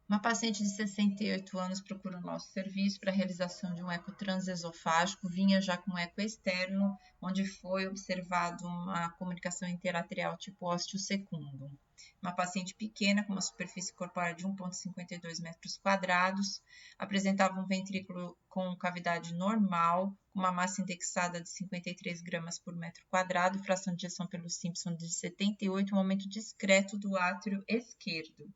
Uma paciente de 68 anos procura o nosso serviço para a realização de um eco transesofágico, vinha já com eco externo, onde foi observado uma comunicação interatrial tipo osteosecundum. Uma paciente pequena, com uma superfície corpórea de 1,52 metros quadrados, apresentava um ventrículo com cavidade normal, com uma massa indexada de 53 gramas por metro quadrado, fração de ejeção pelo Simpson de 78, um aumento discreto do átrio esquerdo.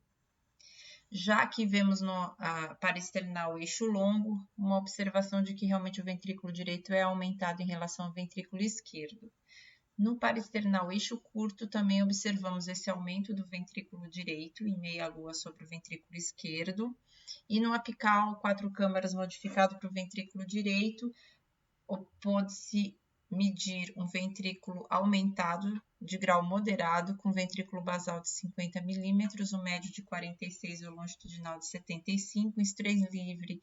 Já que vemos no paraesternal eixo longo, uma observação de que realmente o ventrículo direito é aumentado em relação ao ventrículo esquerdo. No paraesternal eixo curto, também observamos esse aumento do ventrículo direito em meia-lua sobre o ventrículo esquerdo. E no apical, 4 câmaras modificado para o ventrículo direito, pôde-se medir um ventrículo aumentado de grau moderado, com ventrículo basal de 50 milímetros, o médio de 46 e o longitudinal de 75, estresse livre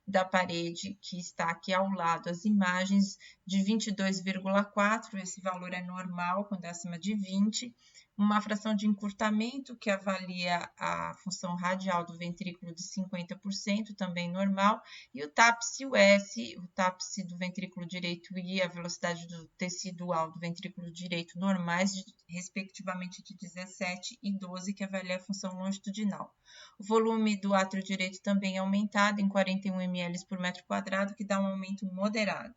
da parede que está aqui ao lado, as imagens de 22,4, esse valor é normal quando é acima de 20, uma fração de encurtamento que avalia a função radial do ventrículo de 50%, também normal, e o TAPS e o S, o TAPS do ventrículo direito e a velocidade do tecidual do ventrículo direito normais, respectivamente de 17 e 12, que avalia a função longitudinal. O volume do átrio direito também é aumentado em 41 ml por metro quadrado, que dá um aumento moderado.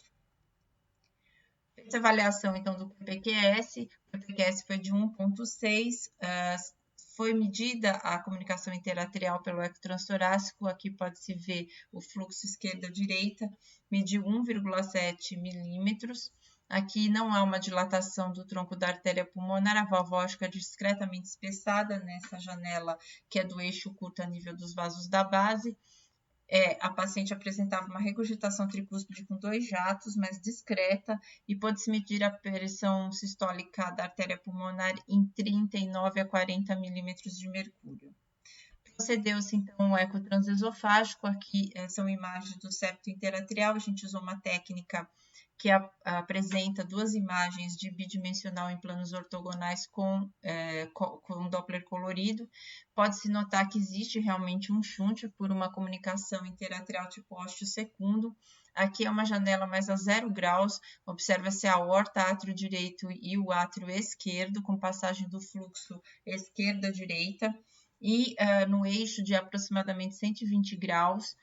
Essa avaliação, então, do PPQS, o PPQS foi de 1,6, foi medida a comunicação interatrial pelo eco transtorácico, aqui pode-se ver o fluxo esquerda-direita, mediu 1,7 milímetros. Aqui não há uma dilatação do tronco da artéria pulmonar, a valvótica é discretamente espessada nessa janela que é do eixo curto a nível dos vasos da base. A paciente apresentava uma regurgitação tricúspide com 2 jatos, mais discreta, e pôde-se medir a pressão sistólica da artéria pulmonar em 39 a 40 milímetros de mercúrio. Procedeu-se, então, o eco transesofágico. Aqui são imagens do septo interatrial. A gente usou uma técnica que apresenta 2 imagens de bidimensional em planos ortogonais com Doppler colorido. Pode-se notar que existe realmente um shunt por uma comunicação interatrial tipo osteosecundum. Aqui é uma janela mais a 0 graus, observa-se a aorta, átrio direito e o átrio esquerdo, com passagem do fluxo esquerda-direita. E no eixo de aproximadamente 120 graus,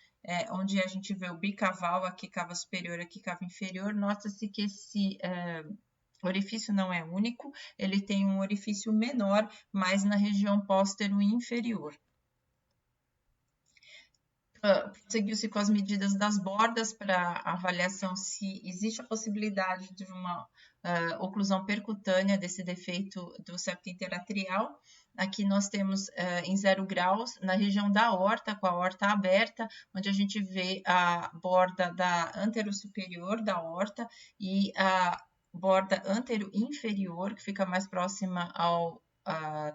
onde a gente vê o bicaval, aqui cava superior, aqui cava inferior, nota-se que esse orifício não é único, ele tem um orifício menor, mais na região póstero inferior. Prosseguiu-se com as medidas das bordas para avaliação se existe a possibilidade de uma oclusão percutânea desse defeito do septo interatrial. Aqui nós temos em 0 graus, na região da aorta, com a aorta aberta, onde a gente vê a borda da antero-superior da aorta e a borda antero-inferior, que fica mais próxima ao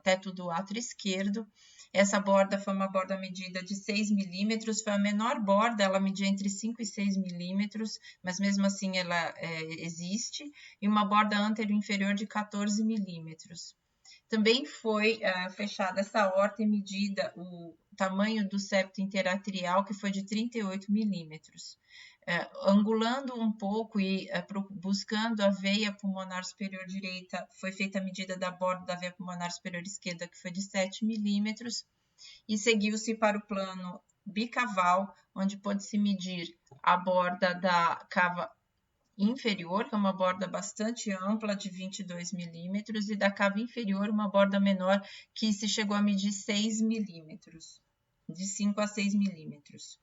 teto do átrio esquerdo. Essa borda foi uma borda medida de 6 milímetros, foi a menor borda, ela media entre 5 e 6 milímetros, mas mesmo assim ela existe, e uma borda antero-inferior de 14 milímetros. Também foi fechada essa aorta e medida o tamanho do septo interatrial, que foi de 38 milímetros. Angulando um pouco e buscando a veia pulmonar superior direita, foi feita a medida da borda da veia pulmonar superior esquerda, que foi de 7 milímetros, e seguiu-se para o plano bicaval, onde pôde-se medir a borda da cava inferior, que é uma borda bastante ampla, de 22 milímetros, e da cava inferior, uma borda menor, que se chegou a medir 6 milímetros, de 5 a 6 milímetros.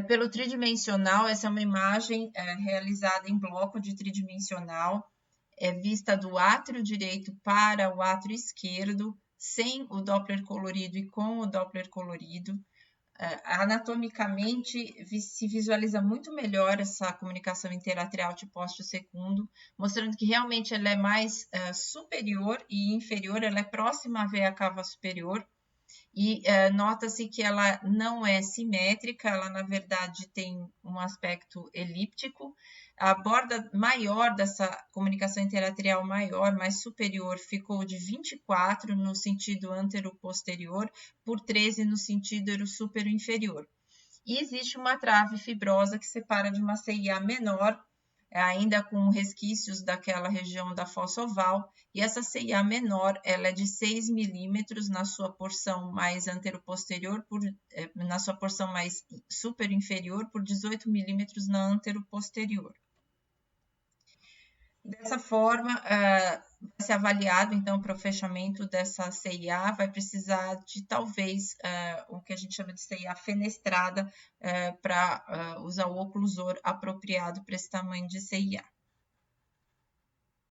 Pelo tridimensional, essa é uma imagem realizada em bloco de tridimensional, vista do átrio direito para o átrio esquerdo, sem o Doppler colorido e com o Doppler colorido. Anatomicamente, se visualiza muito melhor essa comunicação interatrial tipo osteosecundum, mostrando que realmente ela é mais superior e inferior, ela é próxima à veia cava superior, E nota-se que ela não é simétrica, ela na verdade tem um aspecto elíptico. A borda maior dessa comunicação interatrial maior, mais superior, ficou de 24 no sentido antero-posterior por 13 no sentido supero-inferior. E existe uma trave fibrosa que separa de uma CIA menor, ainda com resquícios daquela região da fossa oval, e essa CIA menor ela é de 6 milímetros na sua porção mais anteroposterior, na sua porção mais superinferior, por 18 milímetros na anteroposterior. Dessa forma, vai ser avaliado, então, para o fechamento dessa CIA, vai precisar de, talvez, o que a gente chama de CIA fenestrada, para usar o oclusor apropriado para esse tamanho de CIA.